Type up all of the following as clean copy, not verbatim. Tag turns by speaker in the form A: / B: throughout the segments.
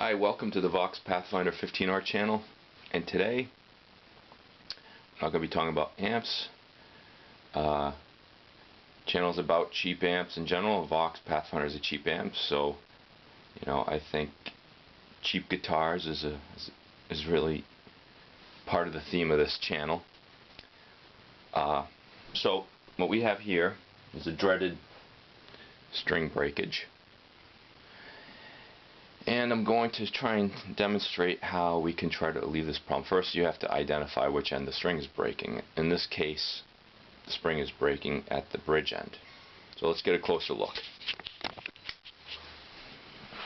A: Hi, welcome to the Vox Pathfinder 15R channel, and today I'm not going to be talking about amps. Channel's about cheap amps in general. Vox Pathfinder is a cheap amp, so I think cheap guitars is really part of the theme of this channel. So what we have here is a dreaded string breakage. And I'm going to try and demonstrate how we can try to alleviate this problem. First, you have to identify which end the string is breaking. In this case, the spring is breaking at the bridge end. So let's get a closer look.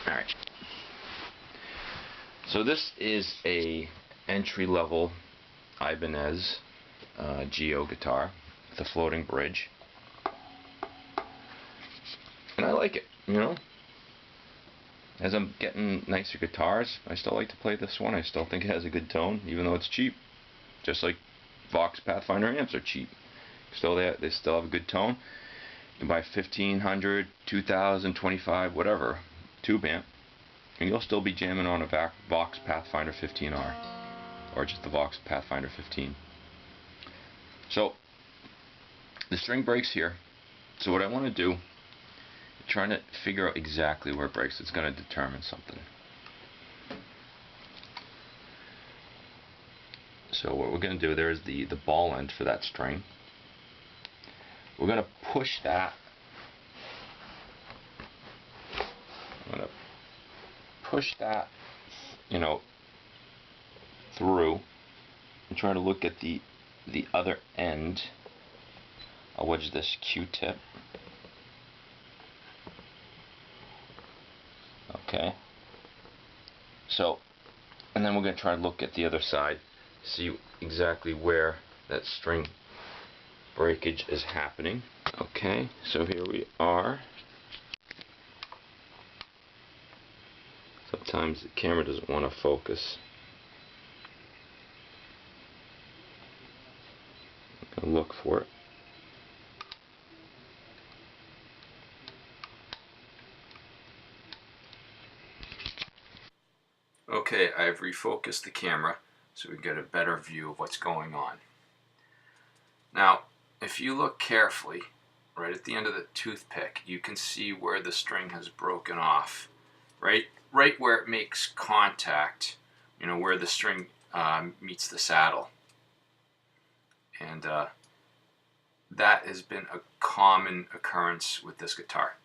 A: Alright. So this is a entry-level Ibanez Geo guitar with a floating bridge. And I like it, As I'm getting nicer guitars, I still like to play this one. I still think it has a good tone, even though it's cheap. Just like Vox Pathfinder amps are cheap. They still have a good tone. You can buy $1,500, $2,000, $25,000, whatever, tube amp, and you'll still be jamming on a Vox Pathfinder 15R, or just the Vox Pathfinder 15. So the string breaks here. So what I want to do, trying to figure out exactly where it breaks. It's going to determine something. So what we're going to do, there's the ball end for that string. We're going to push that. I'm going to push that, through, and try to look at the other end. I'll wedge this Q-tip. Okay. So, and then we're going to try to look at the other side, see exactly where that string breakage is happening. Okay, so here we are. Sometimes the camera doesn't want to focus. I'm going to look for it. Okay, I've refocused the camera so we get a better view of what's going on. Now, if you look carefully, right at the end of the toothpick, you can see where the string has broken off. Right where it makes contact, where the string meets the saddle. And that has been a common occurrence with this guitar.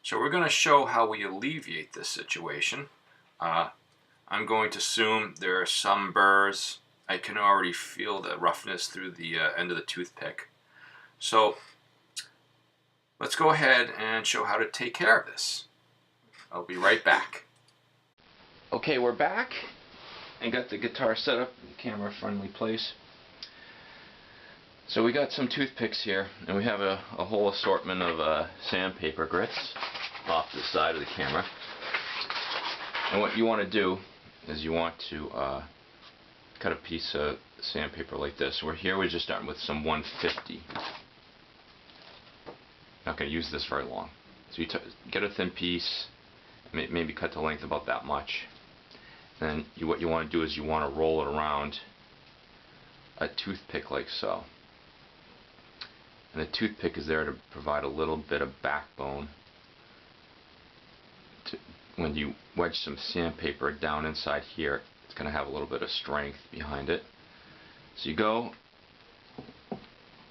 A: So we're going to show how we alleviate this situation. I'm going to assume there are some burrs. I can already feel the roughness through the end of the toothpick. So let's go ahead and show how to take care of this. I'll be right back. Okay, we're back and got the guitar set up in a camera-friendly place. So we got some toothpicks here, and we have a whole assortment of sandpaper grits off the side of the camera. And what you want to do is you want to cut a piece of sandpaper like this. We're just starting with some 150. Not going to use this very long. So you get a thin piece, maybe cut the length about that much. Then what you want to do is you want to roll it around a toothpick like so. And the toothpick is there to provide a little bit of backbone when you wedge some sandpaper down inside here. It's going to have a little bit of strength behind it. So you go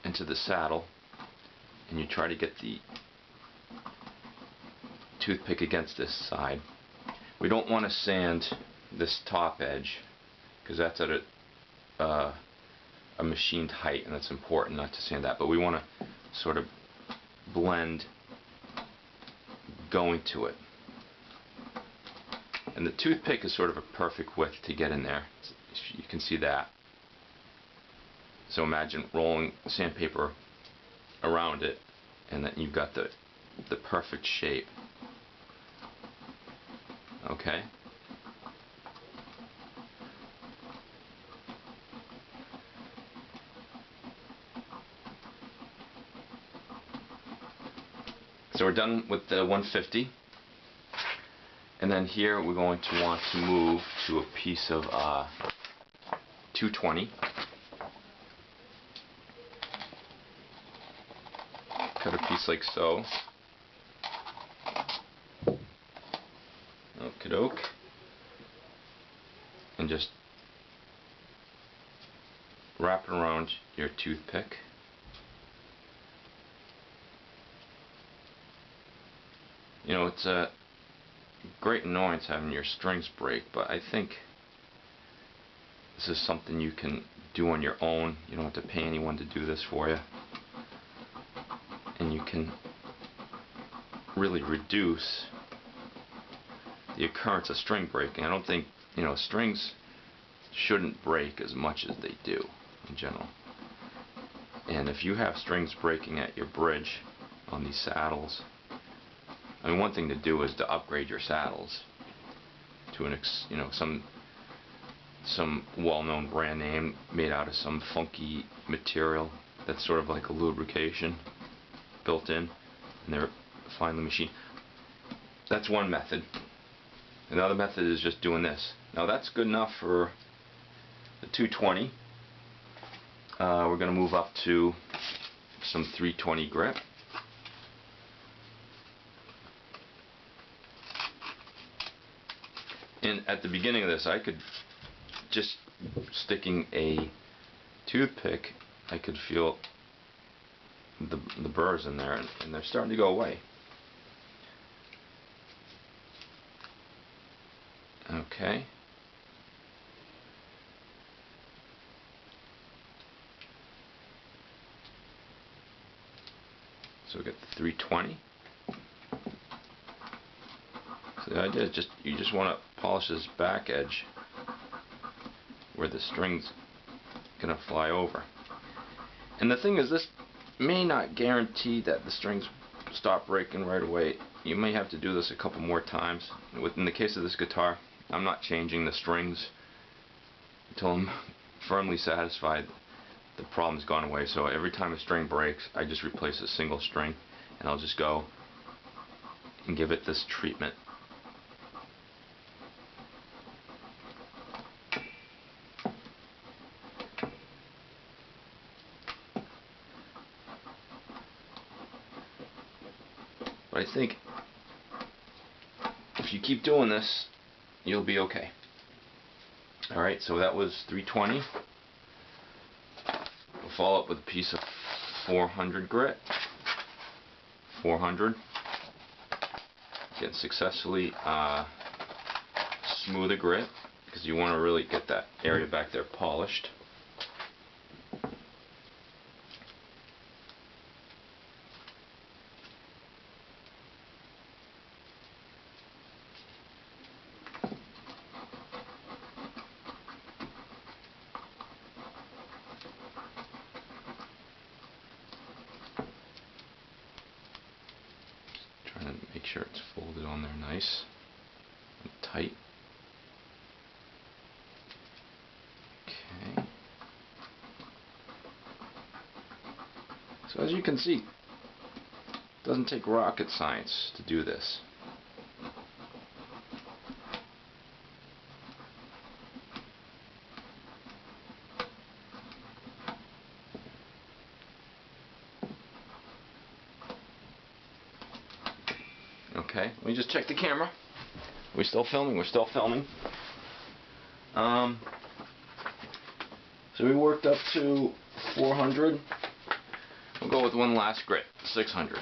A: into the saddle and you try to get the toothpick against this side. We don't want to sand this top edge because that's at a machined height, and it's important not to sand that, but we want to sort of blend going to it. And the toothpick is sort of a perfect width to get in there. You can see that. So imagine rolling sandpaper around it, and then you've got the perfect shape. Okay? So we're done with the 150. And then here we're going to want to move to a piece of 220. Cut a piece like so. Okie doke. And just wrap it around your toothpick. You know, it's a great annoyance having your strings break, but I think this is something you can do on your own. You don't have to pay anyone to do this for you. And you can really reduce the occurrence of string breaking. I don't think, you know, strings shouldn't break as much as they do in general. And if you have strings breaking at your bridge on these saddles, I mean, one thing to do is to upgrade your saddles to an some well-known brand name made out of some funky material that's sort of like a lubrication built in, and they're finely machined. That's one method. Another method is just doing this. Now that's good enough for the 220. We're going to move up to some 320 grit. And at the beginning of this, I could just sticking a toothpick, I could feel the burrs in there, and they're starting to go away. Okay. So we got the 320. So the idea is you just want to polish this back edge where the string's gonna fly over. And the thing is, this may not guarantee that the strings stop breaking right away. You may have to do this a couple more times. In the case of this guitar, I'm not changing the strings until I'm firmly satisfied the problem's gone away. So every time a string breaks, I just replace a single string, and I'll just go and give it this treatment. But I think if you keep doing this, you'll be okay. Alright, so that was 320. We'll follow up with a piece of 400 grit. 400. Again, successfully smooth the grit, because you want to really get that area back there polished. Make sure it's folded on there nice and tight. Okay. So as you can see, it doesn't take rocket science to do this. Okay, let me just check the camera. Are we still filming? We're still filming. So we worked up to 400. We'll go with one last grit, 600.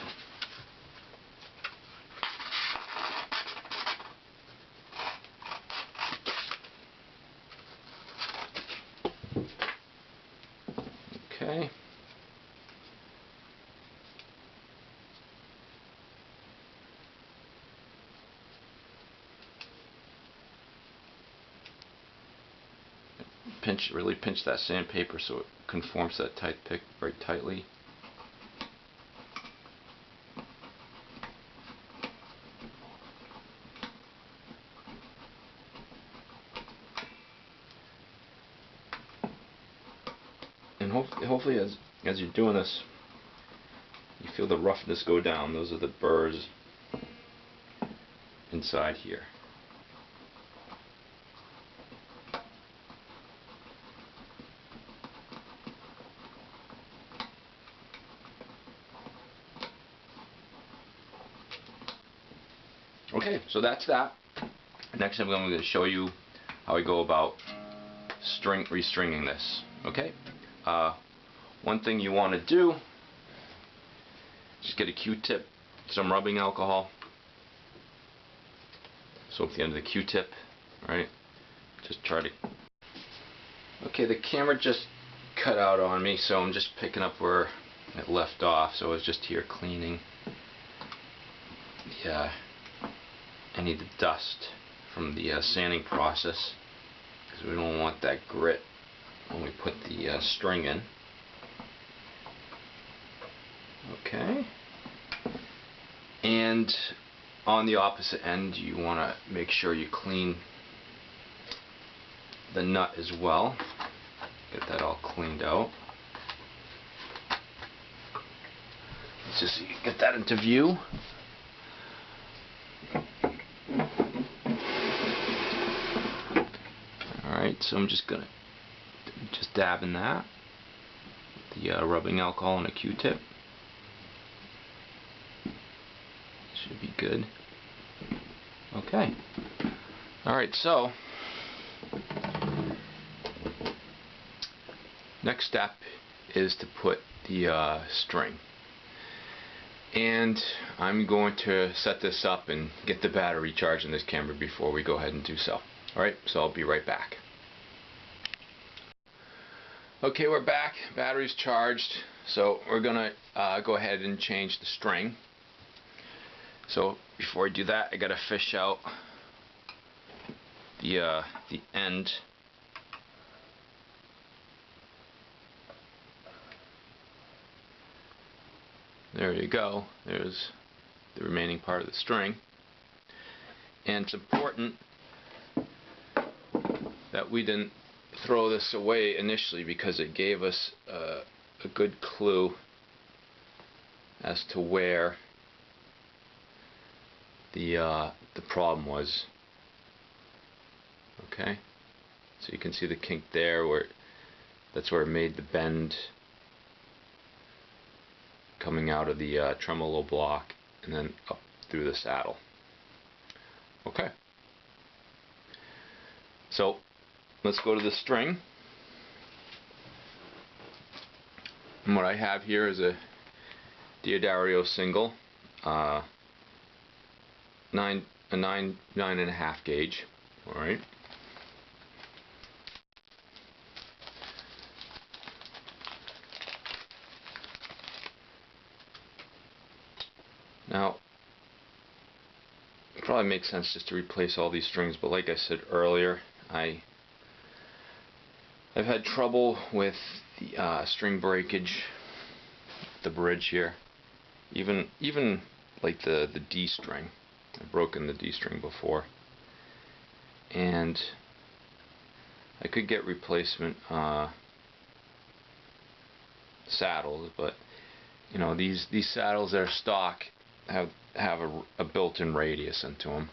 A: Okay. Really pinch that sandpaper so it conforms to that tight pick very tightly. And hopefully as you're doing this, you feel the roughness go down. Those are the burrs inside here. Okay, so that's that. Next I'm going to show you how I go about restringing this. Okay, one thing you want to do, just get a Q-tip, some rubbing alcohol, soak the end of the Q-tip, right? Just try to. Okay, the camera just cut out on me, so I'm just picking up where it left off. So I was just here cleaning any of the dust from the sanding process, because we don't want that grit when we put the string in. Okay, and on the opposite end you want to make sure you clean the nut as well. Get that all cleaned out. Let's just see, get that into view. Alright, so I'm just gonna dab in that, the rubbing alcohol and a Q-tip. Should be good. Okay. Alright, so next step is to put the string. And I'm going to set this up and get the battery charged in this camera before we go ahead and do so. Alright, so I'll be right back. Okay, we're back. Battery's charged. So we're gonna go ahead and change the string. So before I do that, I gotta fish out the end. There you go. There's the remaining part of the string. And it's important that we didn't throw this away initially, because it gave us a good clue as to where the problem was. Okay, so you can see the kink there, where that's where it made the bend coming out of the tremolo block and then up through the saddle. Okay, so let's go to the string. And what I have here is a Diodario single, 9.5 gauge. All right. Now, it probably makes sense just to replace all these strings, but like I said earlier, I've had trouble with the string breakage, the bridge here, even like the D string. I've broken the D string before, and I could get replacement saddles, but you know, these saddles that are stock have a built-in radius into them,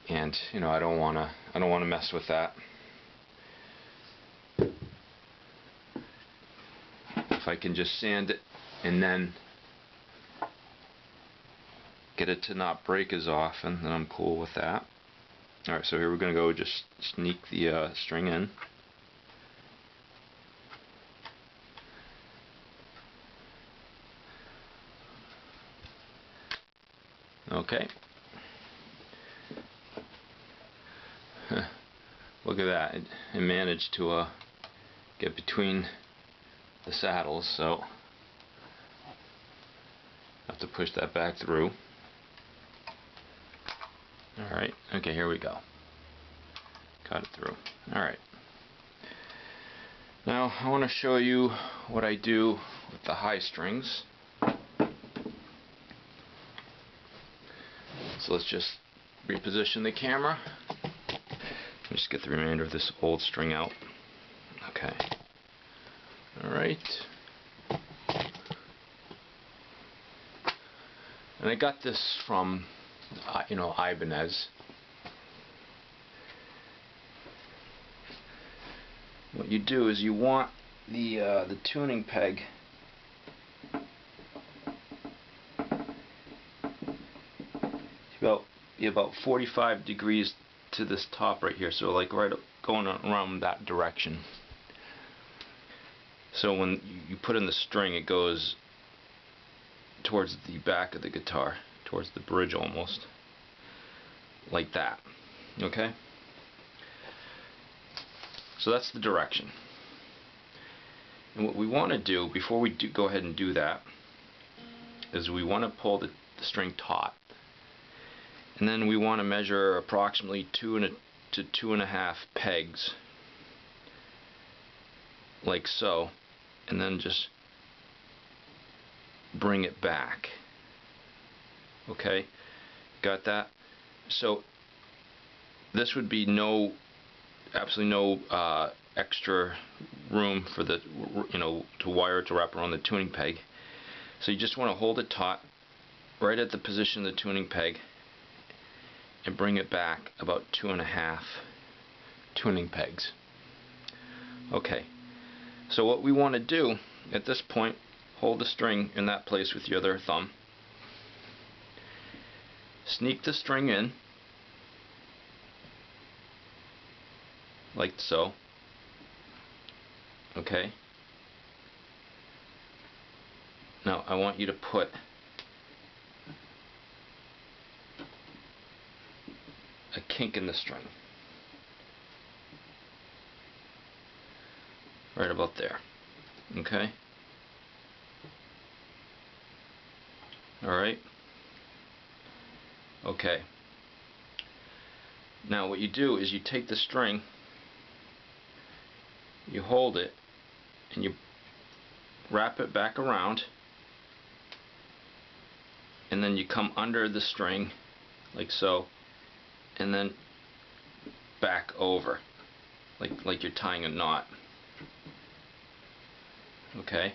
A: and you know, I don't want to mess with that. If I can just sand it and then get it to not break as often, then I'm cool with that. Alright, so here we're going to go just sneak the string in. Okay. Look at that. It managed to get between the saddles, so I have to push that back through. Alright, okay, here we go. Cut it through. Alright. Now I want to show you what I do with the high strings. So let's just reposition the camera. Just get the remainder of this old string out. Okay. Alright. And I got this from, Ibanez. What you do is you want the tuning peg be about 45 degrees to this top right here, so like right going around that direction. So when you put in the string, it goes towards the back of the guitar, towards the bridge almost, like that. Okay? So that's the direction. And what we want to do before we go ahead and do that is we want to pull the string taut, and then we want to measure approximately 2 to 2.5 pegs, like so, and then just bring it back. Okay, got that? So this would be absolutely no extra room for the, to wire to wrap around the tuning peg. So you just want to hold it taut right at the position of the tuning peg and bring it back about 2.5 tuning pegs. Okay, so what we want to do at this point, hold the string in that place with your other thumb, sneak the string in like so. Okay, now I want you to put a kink in the string right about there. Okay, alright, okay. Now what you do is you take the string, you hold it, and you wrap it back around, and then you come under the string like so, and then back over like you're tying a knot. Okay,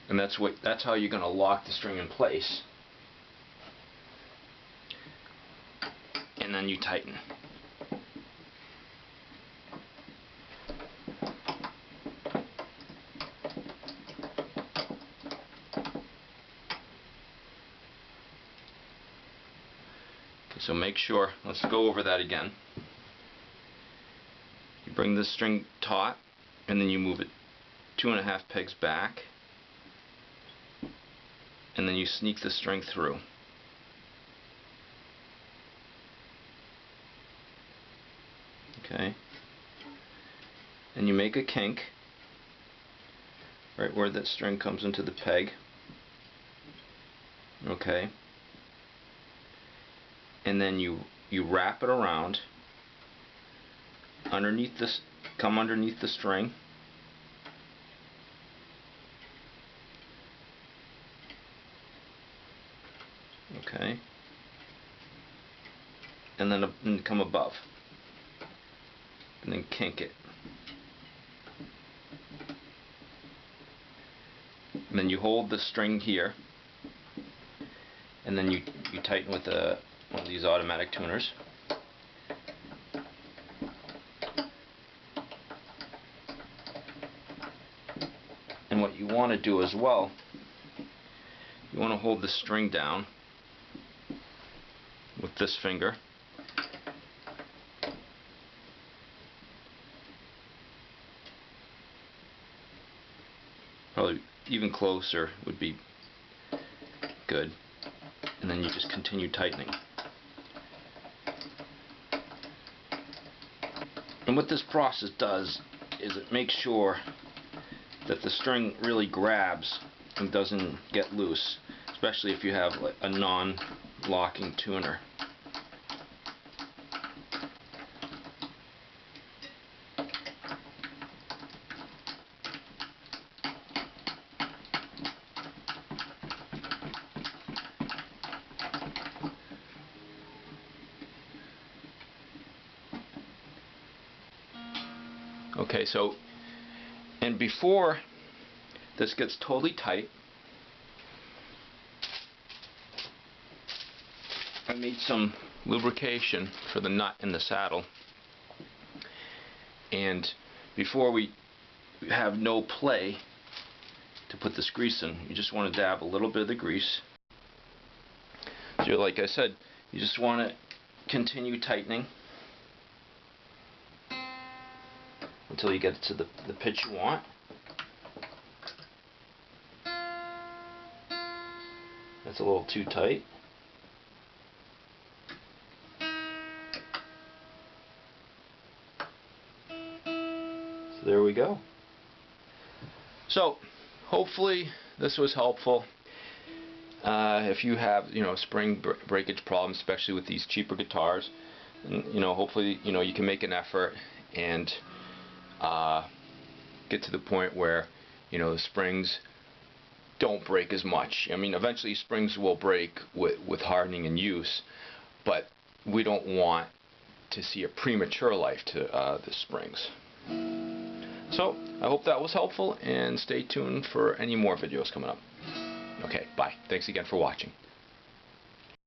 A: and that's how you're going to lock the string in place, and then you tighten. So make sure, let's go over that again. You bring the string taut, and then you move it 2.5 pegs back, and then you sneak the string through. Okay, and you make a kink right where that string comes into the peg. Okay, and then you wrap it around underneath this, come underneath the string, okay, and then come above, and then kink it, and then you hold the string here, and then you tighten with one of these automatic tuners. And what you want to do as well, you want to hold the string down with this finger, probably even closer would be good, and then you just continue tightening. And what this process does is it makes sure that the string really grabs and doesn't get loose, especially if you have like a non-locking tuner. Okay, so, and before this gets totally tight, I made some lubrication for the nut in the saddle, and before we have no play to put this grease in, you just want to dab a little bit of the grease. So like I said, you just want to continue tightening until you get it to the pitch you want. That's a little too tight. So there we go. So hopefully this was helpful. If you have, spring breakage problems, especially with these cheaper guitars, and, hopefully, you can make an effort and get to the point where, the springs don't break as much. I mean, eventually springs will break with hardening and use, but we don't want to see a premature life to the springs. So I hope that was helpful, and stay tuned for any more videos coming up. Okay, bye. Thanks again for watching.